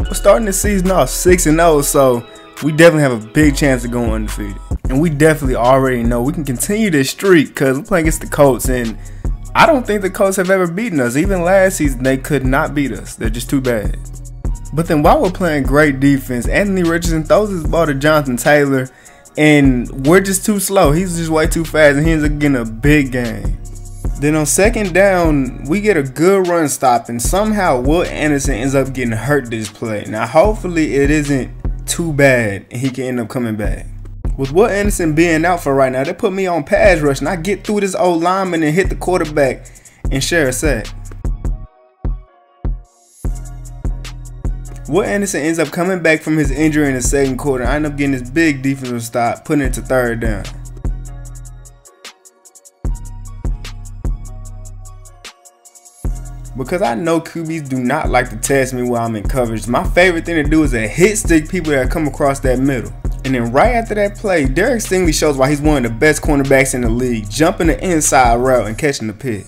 We're starting the season off 6-0, so we definitely have a big chance of going undefeated. And we definitely already know we can continue this streak because we're playing against the Colts, and I don't think the Colts have ever beaten us. Even last season, they could not beat us. They're just too bad. But then while we're playing great defense, Anthony Richardson throws his ball to Jonathan Taylor, and we're just too slow. He's just way too fast, and he ends up getting a big gain. Then on second down, we get a good run stop, and somehow Will Anderson ends up getting hurt this play. Now, hopefully it isn't too bad, and he can end up coming back. With Will Anderson being out for right now, they put me on pass rush, and I get through this old lineman and hit the quarterback and share a sack. Will Anderson ends up coming back from his injury in the second quarter. I end up getting this big defensive stop, putting it to third down. Because I know QBs do not like to test me while I'm in coverage, my favorite thing to do is to hit stick people that come across that middle. And then right after that play, Derek Stingley shows why he's one of the best cornerbacks in the league, jumping the inside route and catching the pick.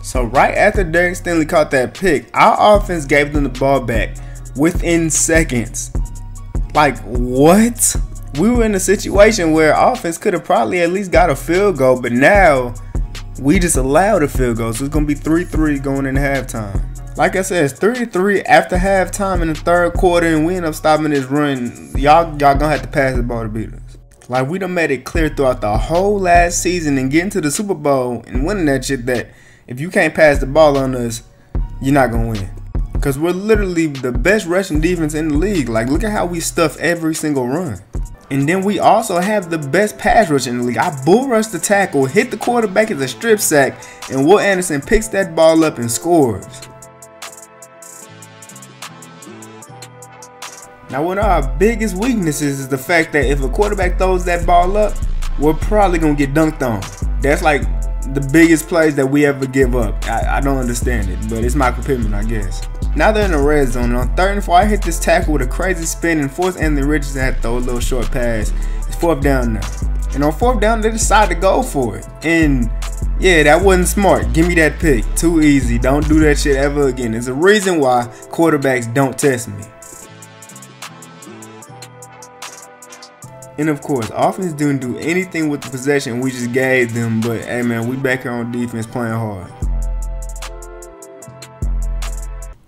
So right after Derek Stingley caught that pick, our offense gave them the ball back within seconds. Like, what? We were in a situation where offense could have probably at least got a field goal, but now we just allowed a field goal. So it's going to be 3-3 going into halftime. Like I said, it's 3-3 after halftime in the third quarter, and we end up stopping this run. Y'all gonna have to pass the ball to beat us. Like, we done made it clear throughout the whole last season and getting to the Super Bowl and winning that shit that if you can't pass the ball on us, you're not gonna win. Because we're literally the best rushing defense in the league. Like, look at how we stuff every single run. And then we also have the best pass rush in the league. I bull rushed the tackle, hit the quarterback as a strip sack, and Will Anderson picks that ball up and scores. Now, one of our biggest weaknesses is the fact that if a quarterback throws that ball up, we're probably going to get dunked on. That's like the biggest plays that we ever give up. I don't understand it, but it's Michael Pittman, I guess. Now they're in the red zone, and on 3rd and 4, I hit this tackle with a crazy spin and forced Anthony Richardson to throw a little short pass. It's 4th down now. And on 4th down, they decide to go for it. And yeah, that wasn't smart. Give me that pick. Too easy. Don't do that shit ever again. There's a reason why quarterbacks don't test me. And of course, offense didn't do anything with the possession we just gave them, but hey man, we back here on defense playing hard.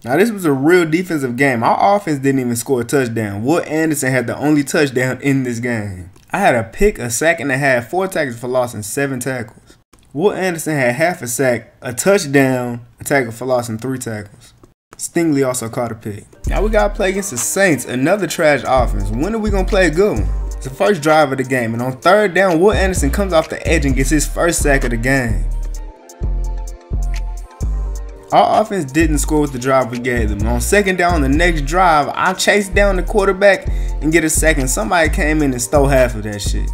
Now this was a real defensive game. Our offense didn't even score a touchdown. Will Anderson had the only touchdown in this game. I had a pick, a sack and a half, 4 tackles for loss, and 7 tackles. Will Anderson had half a sack, a touchdown, a tackle for loss, and 3 tackles. Stingley also caught a pick. Now we got to play against the Saints, another trash offense. When are we going to play a good one? It's the first drive of the game, and on 3rd down, Will Anderson comes off the edge and gets his first sack of the game. Our offense didn't score with the drive we gave them. On 2nd down, the next drive, I chased down the quarterback and get a sack, and somebody came in and stole half of that shit.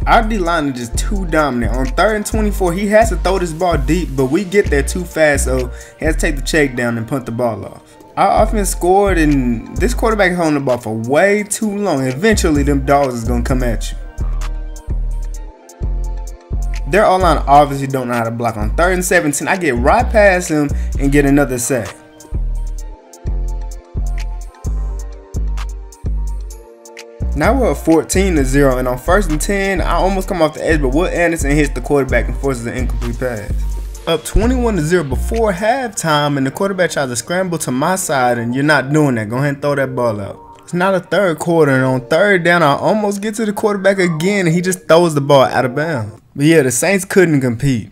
Our D-line is just too dominant. On 3rd and 24, he has to throw this ball deep, but we get there too fast, so he has to take the check down and punt the ball off. Our offense scored, and this quarterback is holding the ball for way too long. Eventually, them dogs is going to come at you. Their O-line obviously don't know how to block. On 3rd and 17, I get right past him and get another sack. Now we're at 14-0, and on 1st and 10, I almost come off the edge, but Will Anderson hits the quarterback and forces an incomplete pass. Up 21-0 before halftime, and the quarterback tries to scramble to my side, and you're not doing that. Go ahead and throw that ball out. It's now the 3rd quarter, and on 3rd down, I almost get to the quarterback again, and he just throws the ball out of bounds. But yeah, the Saints couldn't compete.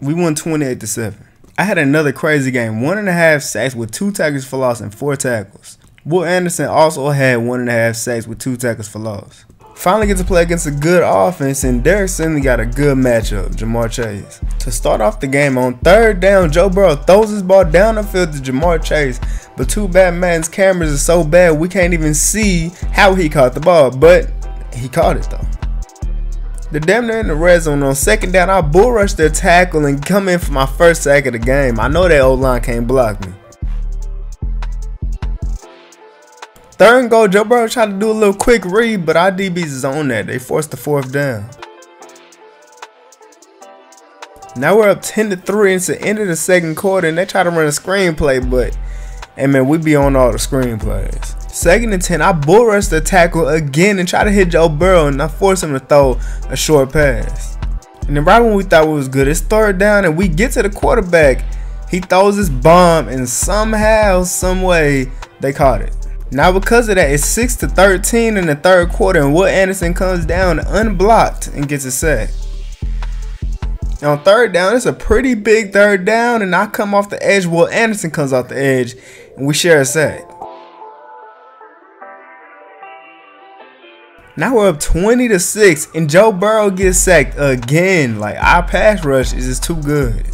We won 28-7. I had another crazy game, 1.5 sacks with 2 tackles for loss and 4 tackles. Will Anderson also had 1.5 sacks with 2 tackles for loss. Finally get to play against a good offense, and Derek Stingley got a good matchup, Jamar Chase. To start off the game, on 3rd down, Joe Burrow throws his ball down the field to Jamar Chase, but too bad man's cameras are so bad we can't even see how he caught the ball, but he caught it though. They're damn near in the red zone. On 2nd down, I bull rush their tackle and come in for my first sack of the game. I know that O-line can't block me. 3rd and goal, Joe Burrow tried to do a little quick read, but our DBs is on that. They forced the 4th down. Now we're up 10-3 into the end of the second quarter, and they try to run a screenplay, but hey man, we be on all the screenplays. 2nd and 10, I bull rush the tackle again and try to hit Joe Burrow, and I force him to throw a short pass. And then right when we thought we was good, it's 3rd down and we get to the quarterback. He throws his bomb and somehow, some way, they caught it. Now because of that, it's 6-13 in the 3rd quarter, and Will Anderson comes down unblocked and gets a sack. And on 3rd down, it's a pretty big 3rd down, and I come off the edge. Will Anderson comes off the edge, and we share a sack. Now we're up 20-6, and Joe Burrow gets sacked again. Like, our pass rush is just too good.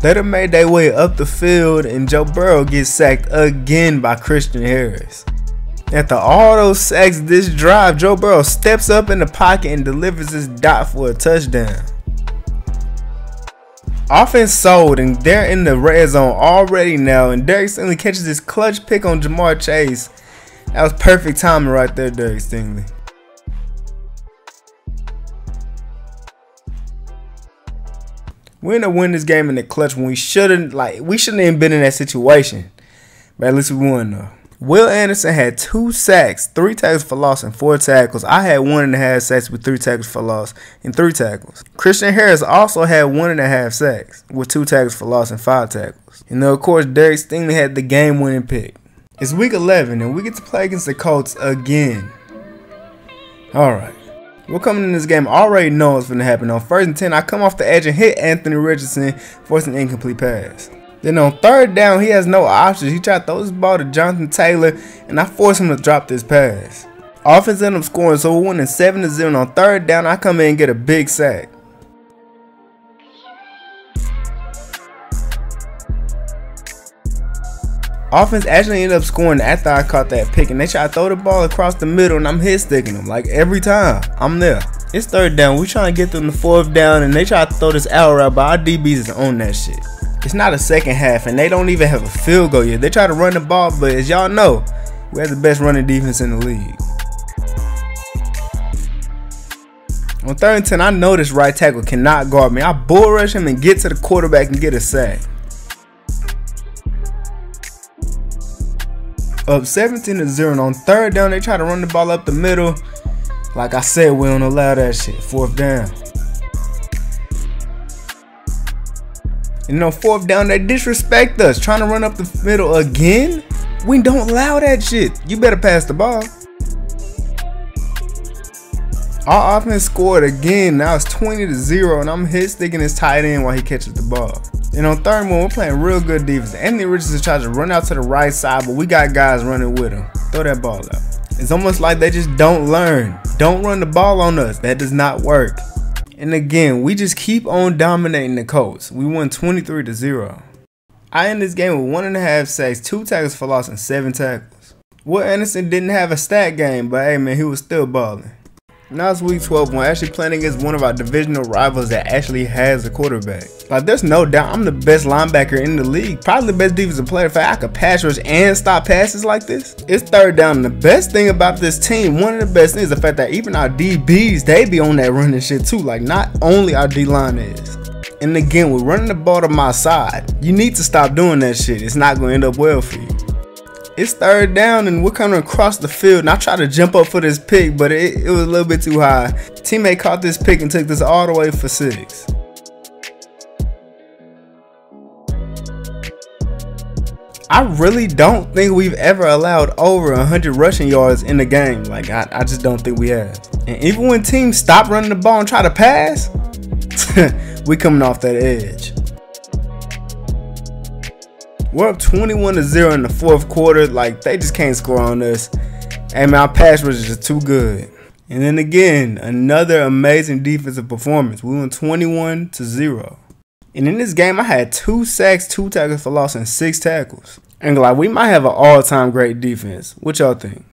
They done made their way up the field, and Joe Burrow gets sacked again by Christian Harris. After all those sacks this drive, Joe Burrow steps up in the pocket and delivers this dot for a touchdown. Offense sold, and they're in the red zone already now, and Derek Stingley catches this clutch pick on Jamar Chase. That was perfect timing right there, Derek Stingley. We ended up winning this game in the clutch when we shouldn't even been in that situation. But at least we won though. Will Anderson had 2 sacks, 3 tackles for loss, and 4 tackles. I had 1.5 sacks with 3 tackles for loss and 3 tackles. Christian Harris also had 1.5 sacks with 2 tackles for loss and 5 tackles. And then of course Derek Stingley had the game-winning pick. It's week 11 and we get to play against the Colts again. Alright. We're coming in this game already know what's going to happen. On 1st and 10, I come off the edge and hit Anthony Richardson, forcing an incomplete pass. Then on 3rd down, he has no options. He tried to throw this ball to Jonathan Taylor, and I force him to drop this pass. Offense ended up scoring, so we're winning 7-0. On 3rd down, I come in and get a big sack. Offense actually ended up scoring after I caught that pick, and they try to throw the ball across the middle, and I'm hit sticking them. Like every time, I'm there. It's 3rd down. We trying to get them to 4th down, and they try to throw this out route, but our DBs is on that shit. It's not a second half, and they don't even have a field goal yet. They try to run the ball, but as y'all know, we have the best running defense in the league. On 3rd and 10, I know this right tackle cannot guard me. I bull rush him and get to the quarterback and get a sack. Up 17-0, and on 3rd down, they try to run the ball up the middle. Like I said, we don't allow that shit. 4th down. And on 4th down, they disrespect us, trying to run up the middle again. We don't allow that shit. You better pass the ball. Our offense scored again. Now it's 20-0, and I'm hit sticking his tight end while he catches the ball. And on 3rd one, we're playing real good defense. Anthony Richardson tries to run out to the right side, but we got guys running with him. Throw that ball out. It's almost like they just don't learn. Don't run the ball on us. That does not work. And again, we just keep on dominating the Colts. We won 23-0. I end this game with 1.5 sacks, 2 tackles for loss, and 7 tackles. Will Anderson didn't have a stat game, but hey man, he was still balling. Now it's week 12. We're actually playing against one of our divisional rivals that actually has a quarterback. Like, there's no doubt I'm the best linebacker in the league. Probably the best defensive player. In fact, I could pass rush and stop passes like this. It's 3rd down. And the best thing about this team, one of the best things, is the fact that even our DBs, they be on that running shit too. Like, not only our D-line is. And again, we're running the ball to my side. You need to stop doing that shit. It's not going to end up well for you. It's 3rd down and we're coming across the field, and I tried to jump up for this pick, but it was a little bit too high. Teammate caught this pick and took this all the way for 6. I really don't think we've ever allowed over 100 rushing yards in the game. Like, I just don't think we have. And even when teams stop running the ball and try to pass, we coming off that edge. We're up 21-0 in the 4th quarter. Like, they just can't score on us. And our pass rush is just too good. And then again, another amazing defensive performance. We went 21-0. And in this game, I had 2 sacks, 2 tackles for loss, and 6 tackles. And like, we might have an all-time great defense. What y'all think?